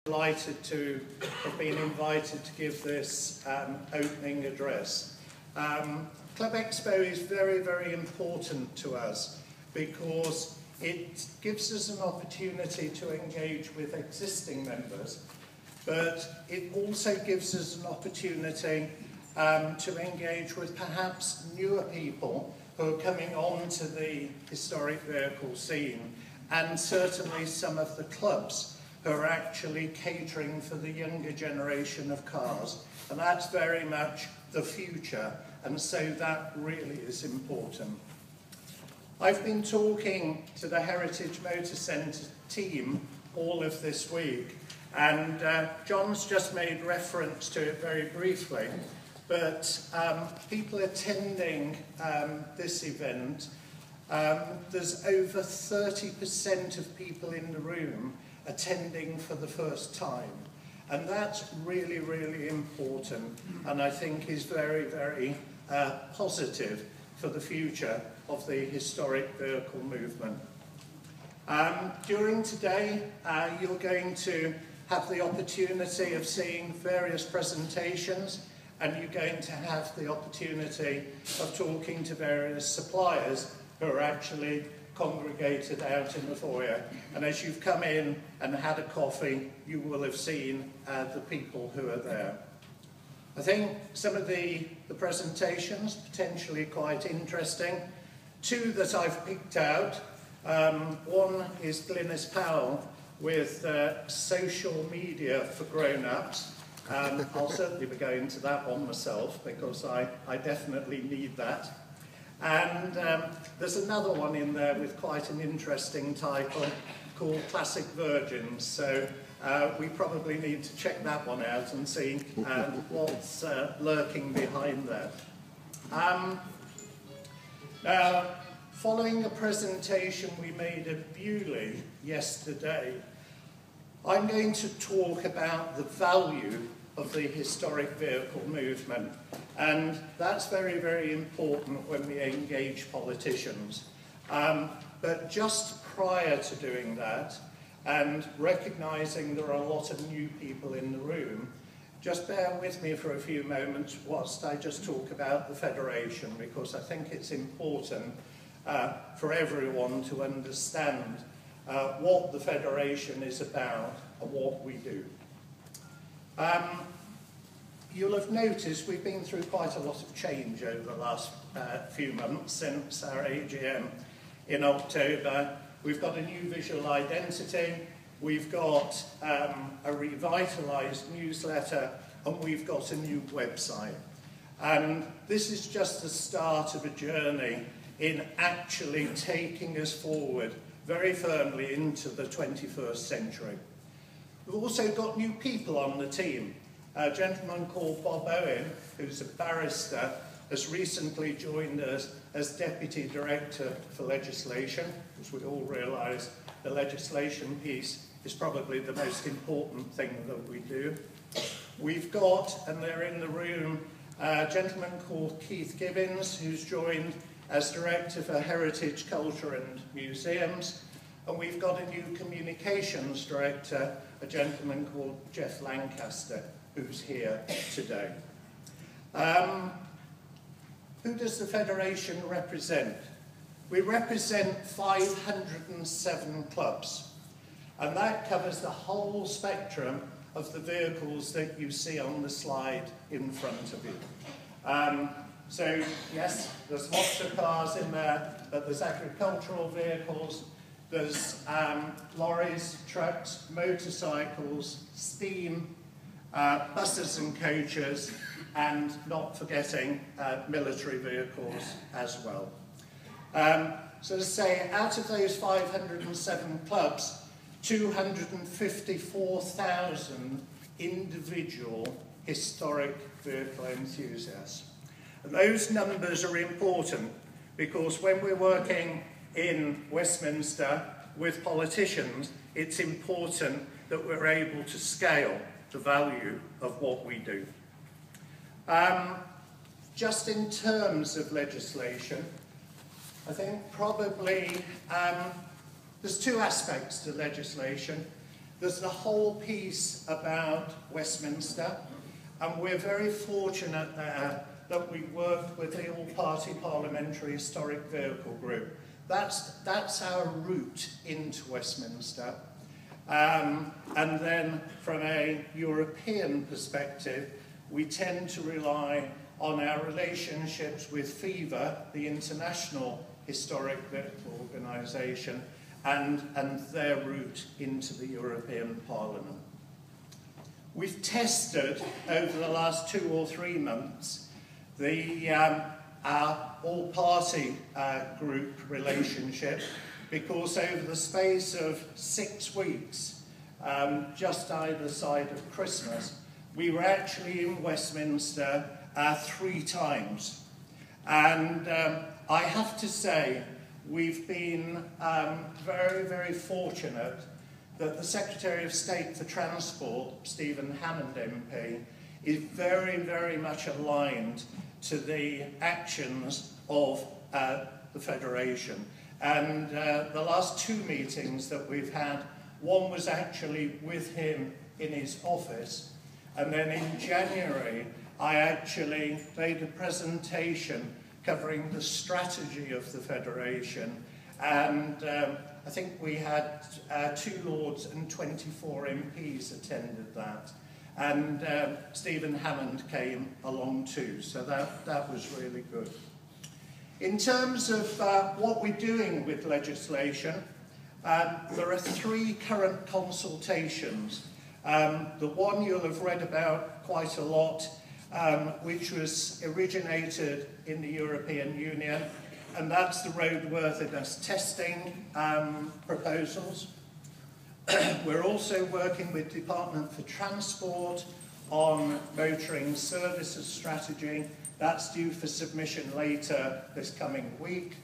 Delighted to have been invited to give this opening address. Club Expo is very, very important to us because it gives us an opportunity to engage with existing members, but it also gives us an opportunity to engage with perhaps newer people who are coming on to the historic vehicle scene, and certainly some of the clubs who are actually catering for the younger generation of cars. And that's very much the future, and so that really is important. I've been talking to the Heritage Motor Centre team all of this week, and John's just made reference to it very briefly, but people attending this event, there's over 30% of people in the room attending for the first time, and that's really, really important, and I think is very, very positive for the future of the historic vehicle movement. During today, you're going to have the opportunity of seeing various presentations, and you're going to have the opportunity of talking to various suppliers who are actually congregated out in the foyer. And as you've come in and had a coffee, you will have seen the people who are there. I think some of the presentations potentially quite interesting. Two that I've picked out. One is Glynis Powell with social media for grown-ups. I'll certainly be going to that one myself because I definitely need that. And there's another one in there with quite an interesting title called Classic Virgins. So we probably need to check that one out and see what's lurking behind that. Now, following a presentation we made at Bewley yesterday, I'm going to talk about the value of the historic vehicle movement, and that's very, very important when we engage politicians. But just prior to doing that, and recognising there are a lot of new people in the room, just bear with me for a few moments whilst I just talk about the Federation, because I think it's important for everyone to understand what the Federation is about and what we do. You'll have noticed we've been through quite a lot of change over the last few months since our AGM in October. We've got a new visual identity, we've got a revitalised newsletter, and we've got a new website. And this is just the start of a journey in actually taking us forward very firmly into the 21st century. We've also got new people on the team. A gentleman called Bob Owen, who's a barrister, has recently joined us as Deputy Director for Legislation, because we all realise the legislation piece is probably the most important thing that we do. We've got, and they're in the room, a gentleman called Keith Gibbons, who's joined as Director for Heritage, Culture and Museums. And we've got a new Communications Director, a gentleman called Jeff Lancaster, who's here today. Who does the Federation represent? We represent 507 clubs, and that covers the whole spectrum of the vehicles that you see on the slide in front of you. So yes, there's lots of cars in there, but there's agricultural vehicles, there's lorries, trucks, motorcycles, steam, buses and coaches, and not forgetting military vehicles as well. So to say, out of those 507 clubs, 254,000 individual historic vehicle enthusiasts. And those numbers are important because when we're working in Westminster with politicians, it's important that we're able to scale the value of what we do. Just in terms of legislation, I think probably there's two aspects to legislation. There's the whole piece about Westminster, and we're very fortunate there that we work with the all-party parliamentary historic vehicle group. That's our route into Westminster. And then from a European perspective, we tend to rely on our relationships with FIVA, the International Historic Vehicle Organisation, and their route into the European Parliament. We've tested over the last 2 or 3 months our all-party group relationship, because over the space of 6 weeks, just either side of Christmas, we were actually in Westminster 3 times. And I have to say, we've been very, very fortunate that the Secretary of State for Transport, Stephen Hammond MP, is very, very much aligned to the actions of the Federation. And the last 2 meetings that we've had, one was actually with him in his office, and then in January I actually made a presentation covering the strategy of the Federation, and I think we had 2 Lords and 24 MPs attended that, and Stephen Hammond came along too, so that was really good. In terms of what we're doing with legislation, there are 3 current consultations. The one you'll have read about quite a lot, which was originated in the European Union, and that's the roadworthiness testing proposals. We're also working with Department for Transport on motoring services strategy. That's due for submission later this coming week.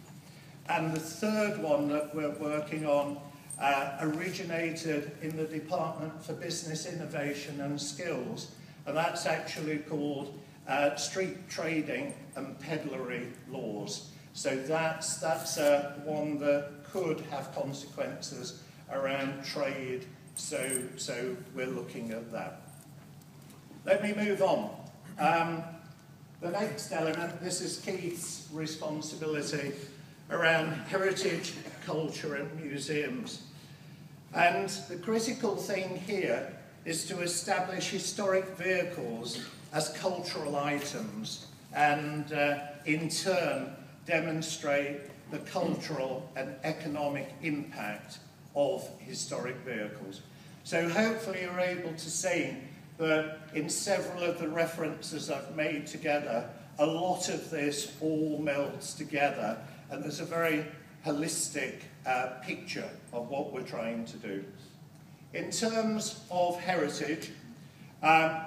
And the third one that we're working on originated in the Department for Business Innovation and Skills, and that's actually called Street Trading and Peddlery Laws. So that's one that could have consequences around trade, so we're looking at that. Let me move on. The next element, this is Keith's responsibility, around heritage, culture and museums. And the critical thing here is to establish historic vehicles as cultural items and in turn demonstrate the cultural and economic impact of historic vehicles. So hopefully you're able to see that in several of the references I've made together, a lot of this all melds together, and there's a very holistic picture of what we're trying to do. In terms of heritage,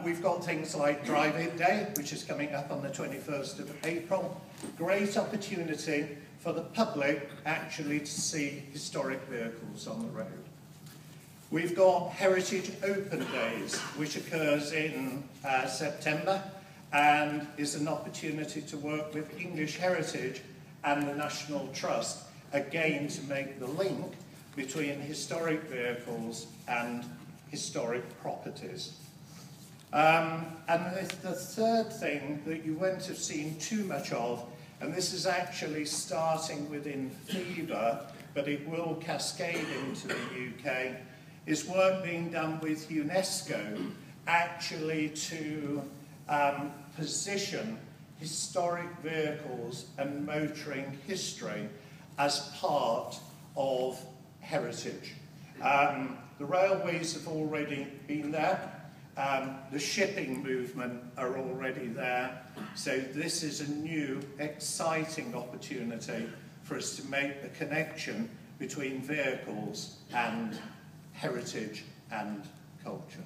we've got things like Drive-In Day, which is coming up on the 21st of April. Great opportunity for the public actually to see historic vehicles on the road. We've got Heritage Open Days, which occurs in September and is an opportunity to work with English Heritage and the National Trust, again to make the link between historic vehicles and historic properties. And the third thing that you won't have seen too much of, and this is actually starting within FIVA, but it will cascade into the UK, is work being done with UNESCO actually to position historic vehicles and motoring history as part of heritage. The railways have already been there. The shipping movement are already there. So this is a new, exciting opportunity for us to make the connection between vehicles and heritage and culture.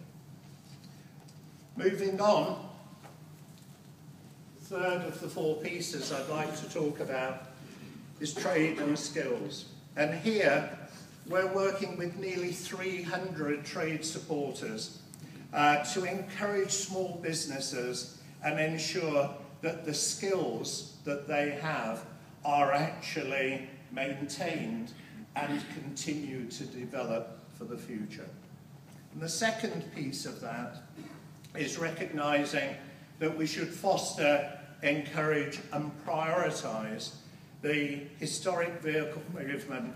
Moving on, the third of the 4 pieces I'd like to talk about is trade and skills. And here we're working with nearly 300 trade supporters to encourage small businesses and ensure that the skills that they have are actually maintained and continue to develop for the future. And the second piece of that is recognising that we should foster, encourage and prioritise the historic vehicle movement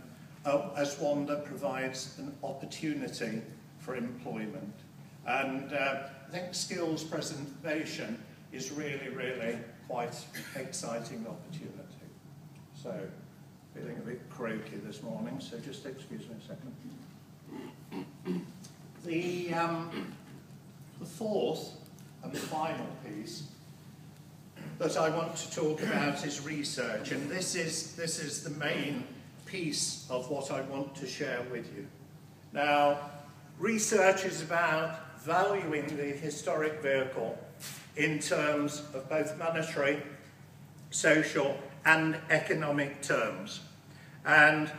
as one that provides an opportunity for employment. And I think skills preservation is really, really quite exciting opportunity. So, feeling a bit croaky this morning, so just excuse me a second. The fourth and final piece that I want to talk about is research, and this is the main piece of what I want to share with you. Now, research is about valuing the historic vehicle in terms of both monetary, social and economic terms, and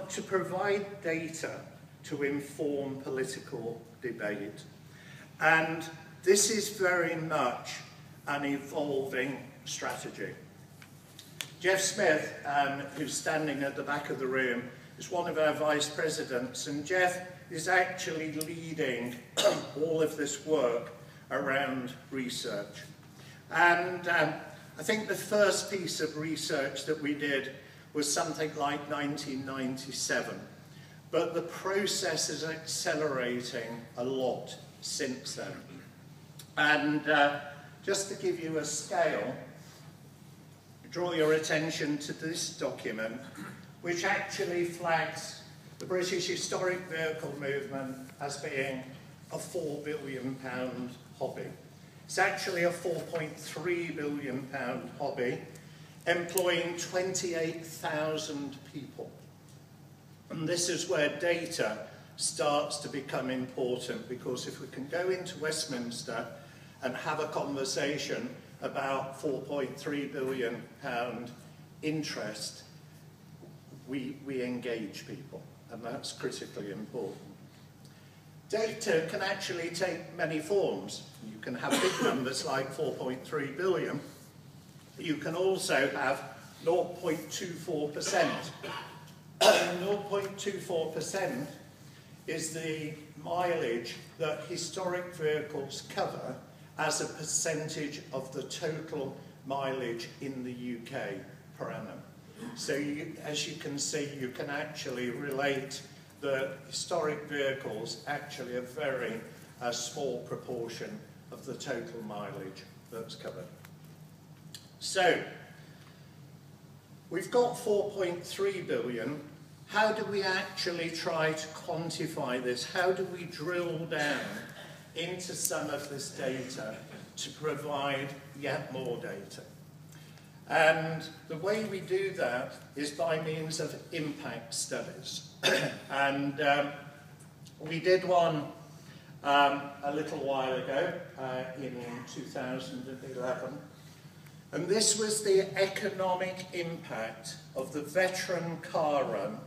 to provide data to inform political debate. And this is very much an evolving strategy. Jeff Smith, who's standing at the back of the room, is one of our vice presidents, and Jeff is actually leading all of this work around research. And I think the first piece of research that we did was something like 1997, but the process is accelerating a lot since then. And just to give you a scale, draw your attention to this document, which actually flags the British historic vehicle movement as being a £4 billion hobby. It's actually a £4.3 billion hobby, employing 28,000 people. And this is where data starts to become important, because if we can go into Westminster and have a conversation about £4.3 billion interest, we engage people, and that's critically important. Data can actually take many forms. You can have big numbers like 4.3 billion. You can also have 0.24%. 0.24% is the mileage that historic vehicles cover as a percentage of the total mileage in the UK per annum. So as you can see, you can actually relate that historic vehicles actually a very small proportion of the total mileage that's covered. So, we've got 4.3 billion. How do we actually try to quantify this? How do we drill down into some of this data to provide yet more data? And the way we do that is by means of impact studies. And we did one a little while ago, in 2011. And this was the economic impact of the veteran car run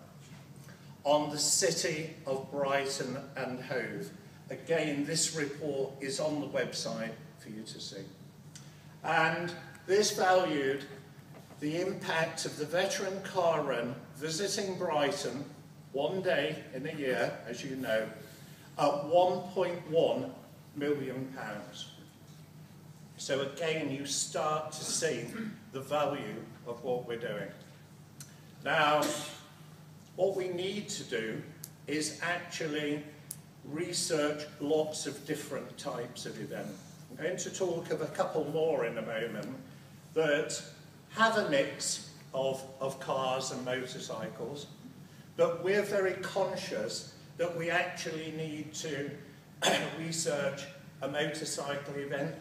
on the city of Brighton and Hove. Again, this report is on the website for you to see. And this valued the impact of the veteran car run visiting Brighton one day in a year, as you know, at £1.1 million. So again, you start to see the value of what we're doing. Now, what we need to do is actually research lots of different types of events. I'm going to talk of a couple more in a moment that have a mix of cars and motorcycles, but we're very conscious that we actually need to research a motorcycle event.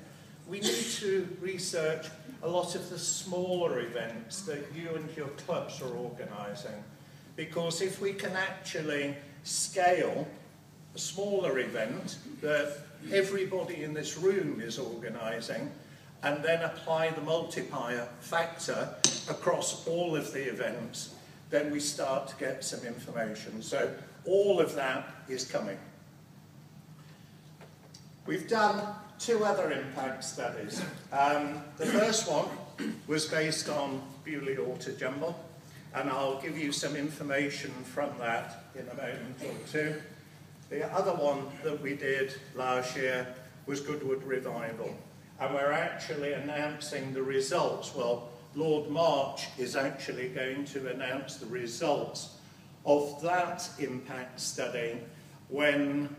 We need to research a lot of the smaller events that you and your clubs are organising, because if we can actually scale a smaller event that everybody in this room is organising, and then apply the multiplier factor across all of the events, then we start to get some information. So all of that is coming. We've done 2 other impact studies. The first one was based on Bewley Auto Jumble, and I'll give you some information from that in a moment or two. The other one that we did last year was Goodwood Revival. And we're actually announcing the results. Well, Lord March is actually going to announce the results of that impact study when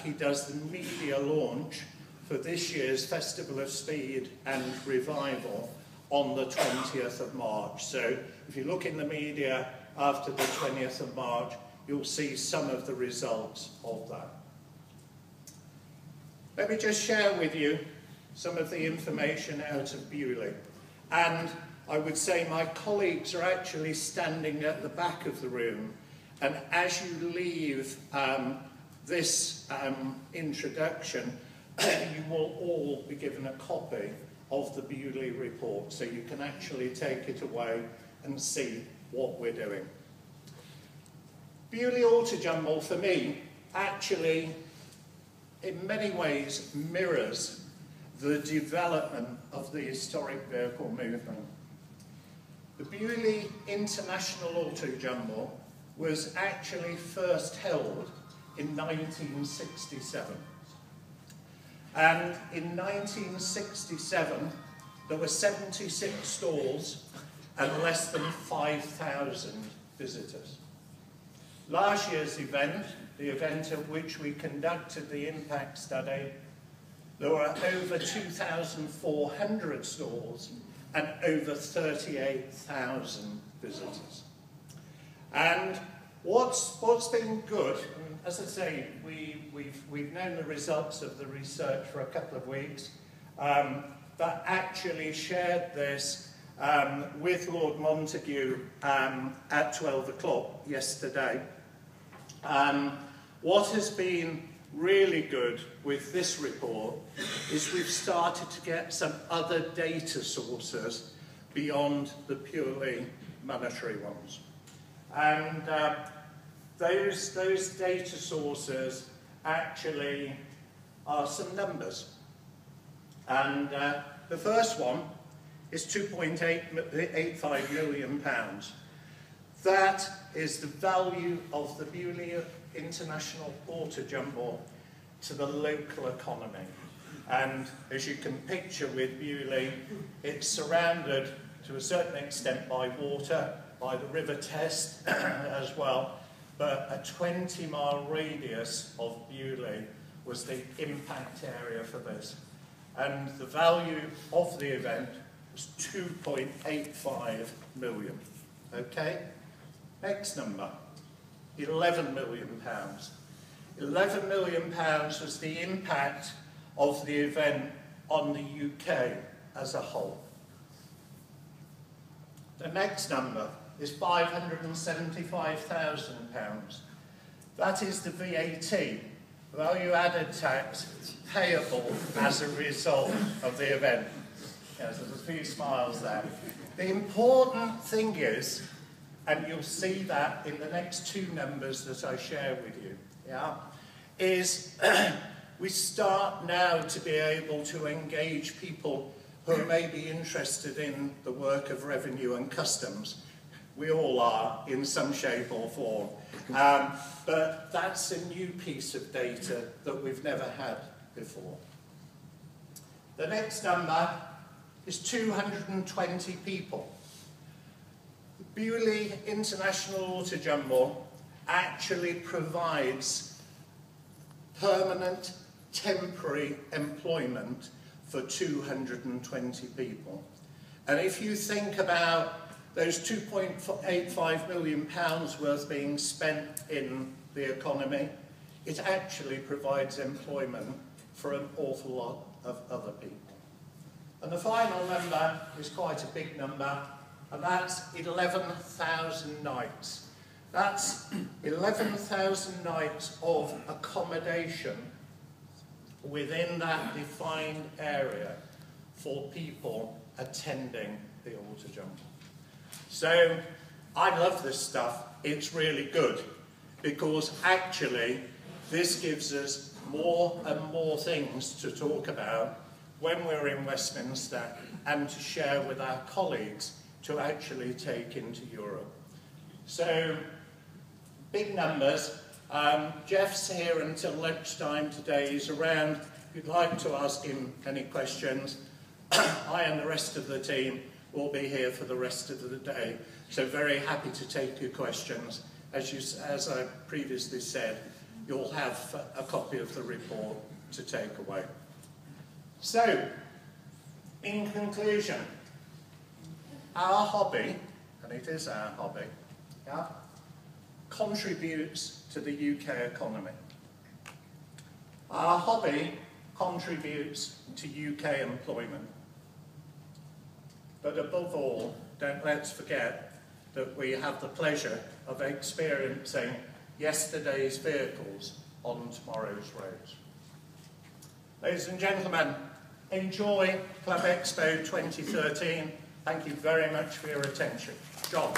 he does the media launch for this year's Festival of Speed and Revival on the 20th of March. So if you look in the media after the 20th of March, you'll see some of the results of that. Let me just share with you some of the information out of Bewley. And I would say my colleagues are actually standing at the back of the room. And as you leave this introduction, you will all be given a copy of the Bewley report, so you can actually take it away and see what we're doing. Bewley Auto Jumble, for me, actually, in many ways, mirrors the development of the historic vehicle movement. The Bewley International Auto Jumble was actually first held in 1967. And in 1967, there were 76 stalls and less than 5,000 visitors. Last year's event, the event at which we conducted the impact study, there were over 2,400 stalls and over 38,000 visitors. And what's been good, and as I say, we've known the results of the research for a couple of weeks, but actually shared this with Lord Montague at 12 o'clock yesterday. What has been really good with this report is we've started to get some other data sources beyond the purely monetary ones. And those data sources actually are some numbers. And the first one is £2.85 million. That is the value of the Bewley International Auto Jumble to the local economy. And as you can picture with Bewley, it's surrounded to a certain extent by water, by the River Test as well, but a 20-mile radius of Bewley was the impact area for this. And the value of the event was £2.85 million. Okay? Next number, £11 million. £11 million was the impact of the event on the UK as a whole. The next number is £575,000. That is the VAT, value added tax, payable as a result of the event. Yes, there's a few smiles there. The important thing is, and you'll see that in the next two numbers that I share with you, yeah, is we start now to be able to engage people who may be interested in the work of revenue and customs. We all are in some shape or form. But that's a new piece of data that we've never had before. The next number is 220 people. The Bewley International Auto Jumble actually provides permanent, temporary employment for 220 people. And if you think about those £2.85 million worth being spent in the economy, it actually provides employment for an awful lot of other people. And the final number is quite a big number, and that's 11,000 nights. That's 11,000 nights of accommodation within that defined area for people attending the Auto Jumble. So I love this stuff. It's really good because actually this gives us more and more things to talk about when we're in Westminster and to share with our colleagues to actually take into Europe. So big numbers, Jeff's here until lunchtime today. He's around. If you'd like to ask him any questions, I and the rest of the team will be here for the rest of the day. So very happy to take your questions. As I previously said, you'll have a copy of the report to take away. So, in conclusion, our hobby, and it is our hobby, yeah, contributes to the UK economy. Our hobby contributes to UK employment. But above all, let's forget that we have the pleasure of experiencing yesterday's vehicles on tomorrow's roads. Ladies and gentlemen, enjoy Club Expo 2013. Thank you very much for your attention. John.